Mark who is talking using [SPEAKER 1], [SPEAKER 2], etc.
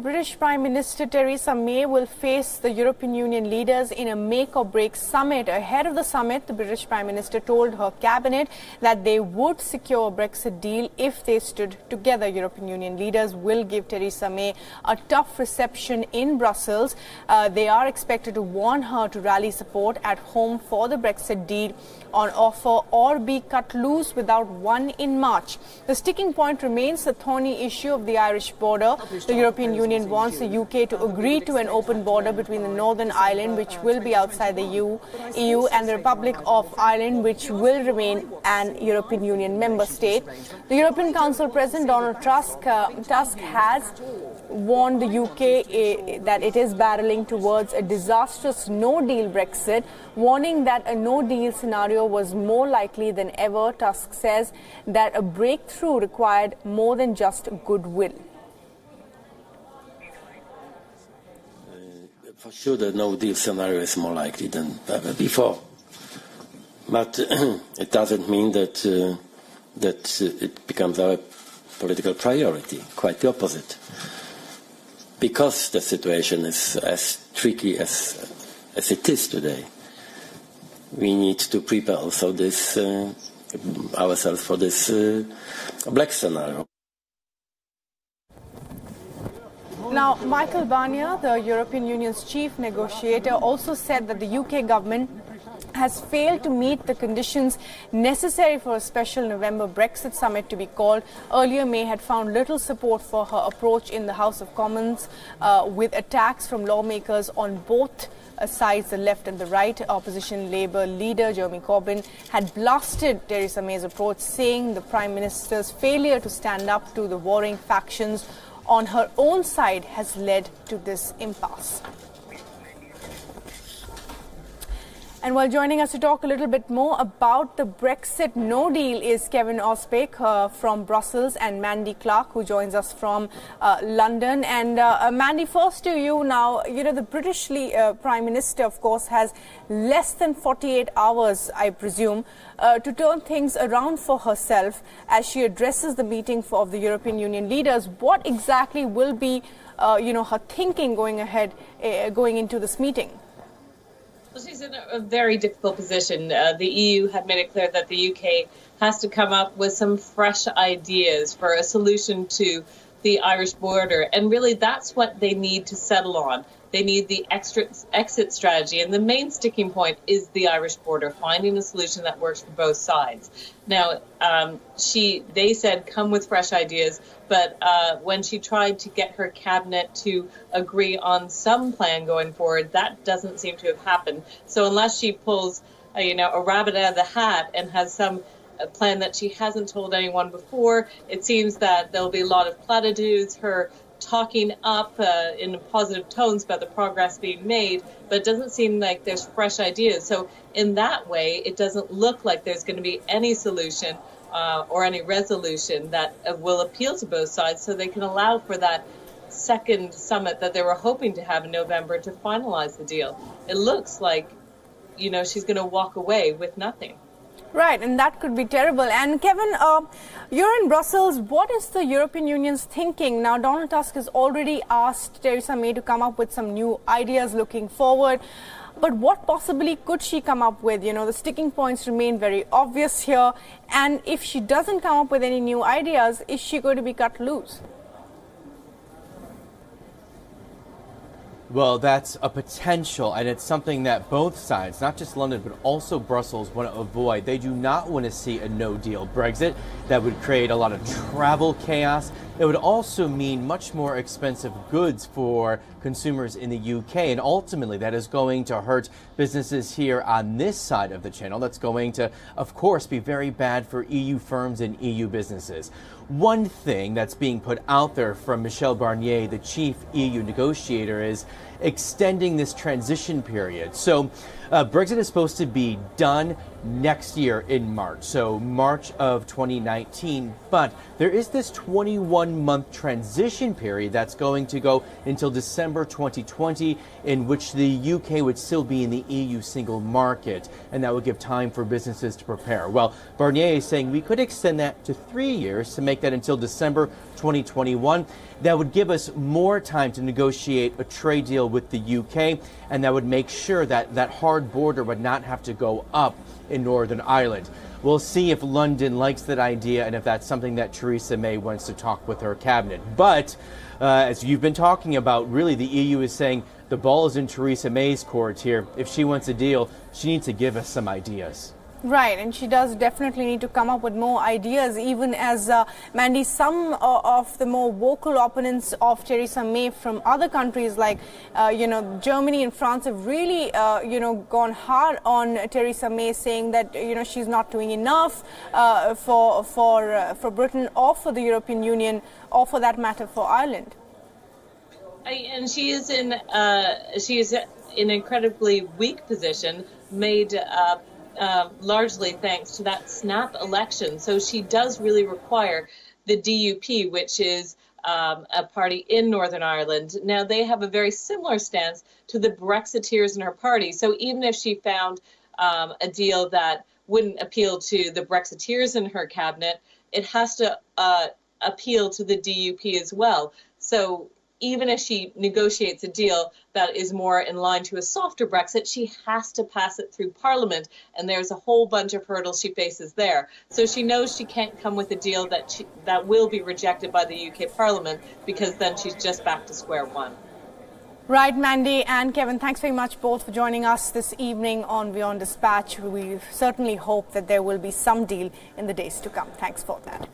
[SPEAKER 1] British Prime Minister Theresa May will face the European Union leaders in a make-or-break summit. Ahead of the summit, the British Prime Minister told her cabinet that they would secure a Brexit deal if they stood together. European Union leaders will give Theresa May a tough reception in Brussels. They are expected to warn her to rally support at home for the Brexit deal on offer or be cut loose without one in March. The sticking point remains the thorny issue of the Irish border. The European Union wants the UK to agree to an open border between the Northern Ireland, which will be outside the EU, and the Republic of Ireland, which will remain an European Union member state. The European Council President Tusk has warned the UK that it is barreling towards a disastrous no-deal Brexit, warning that a no-deal scenario was more likely than ever. Tusk says that a breakthrough required more than just goodwill.
[SPEAKER 2] For sure, the no-deal scenario is more likely than ever before. But it doesn't mean that it becomes our political priority. Quite the opposite. Because the situation is as tricky as it is today, we need to prepare also this ourselves for this black scenario.
[SPEAKER 1] Now, Michael Barnier, the European Union's chief negotiator, also said that the UK government has failed to meet the conditions necessary for a special November Brexit summit to be called. Earlier, May had found little support for her approach in the House of Commons, with attacks from lawmakers on both sides, the left and the right. Opposition Labour leader Jeremy Corbyn had blasted Theresa May's approach, saying the Prime Minister's failure to stand up to the warring factions on her own side has led to this impasse. And while joining us to talk a little bit more about the Brexit no deal is Kevin Osbeck from Brussels and Mandy Clark, who joins us from London. And Mandy, first to you now. You know, the British Prime Minister, of course, has less than 48 hours, I presume, to turn things around for herself as she addresses the meeting of the European Union leaders. What exactly will be, her thinking going ahead, going into this meeting?
[SPEAKER 3] Well, she's in a very difficult position. The EU had made it clear that the UK has to come up with some fresh ideas for a solution to the Irish border. And really, that's what they need to settle on. They need the exit strategy. And the main sticking point is the Irish border, finding a solution that works for both sides. Now, they said, come with fresh ideas. But when she tried to get her cabinet to agree on some plan going forward, that doesn't seem to have happened. So unless she pulls, a rabbit out of the hat and has some plan that she hasn't told anyone before, it seems that there'll be a lot of platitudes, her talking up in positive tones about the progress being made, but it doesn't seem like there's fresh ideas. So in that way, it doesn't look like there's going to be any solution or any resolution that will appeal to both sides, so they can allow for that second summit that they were hoping to have in November to finalize the deal. It looks like, she's going to walk away with nothing.
[SPEAKER 1] Right, and that could be terrible. And Kevin, you're in Brussels. What is the European Union's thinking? Now, Donald Tusk has already asked Theresa May to come up with some new ideas looking forward. But what possibly could she come up with? The sticking points remain very obvious here. And if she doesn't come up with any new ideas, is she going to be cut loose?
[SPEAKER 4] Well, that's a potential, and it's something that both sides, not just London, but also Brussels, want to avoid. They do not want to see a no-deal Brexit. That would create a lot of travel chaos. It would also mean much more expensive goods for consumers in the UK, and ultimately that is going to hurt businesses here on this side of the channel. That's going to, of course, be very bad for EU firms and EU businesses. One thing that's being put out there from Michel Barnier, the chief EU negotiator, is extending this transition period. So Brexit is supposed to be done next year in March, so March of 2019. But there is this 21-month transition period that's going to go until December 2020, in which the UK would still be in the EU single market, and that would give time for businesses to prepare. Well, Barnier is saying we could extend that to 3 years to make that until December 2021. That would give us more time to negotiate a trade deal with the UK, and that would make sure that that hard border would not have to go up in Northern Ireland. We'll see if London likes that idea and if that's something that Theresa May wants to talk with her cabinet. But as you've been talking about, really the EU is saying the ball is in Theresa May's court here. If she wants a deal, she needs to give us some ideas.
[SPEAKER 1] Right, and she does definitely need to come up with more ideas, even as, Mandy, some of the more vocal opponents of Theresa May from other countries like, Germany and France have really, gone hard on Theresa May, saying that, she's not doing enough for Britain or for the European Union, or for that matter for Ireland.
[SPEAKER 3] And she is in an incredibly weak position, made largely thanks to that snap election. So she does really require the DUP, which is a party in Northern Ireland. Now, they have a very similar stance to the Brexiteers in her party. So even if she found a deal that wouldn't appeal to the Brexiteers in her cabinet, it has to appeal to the DUP as well. So even if she negotiates a deal that is more in line to a softer Brexit, she has to pass it through Parliament, and there's a whole bunch of hurdles she faces there. So she knows she can't come with a deal that will be rejected by the UK Parliament, because then she's just back to square one.
[SPEAKER 1] Right, Mandy and Kevin, thanks very much both for joining us this evening on WION Dispatch. We certainly hope that there will be some deal in the days to come. Thanks for that.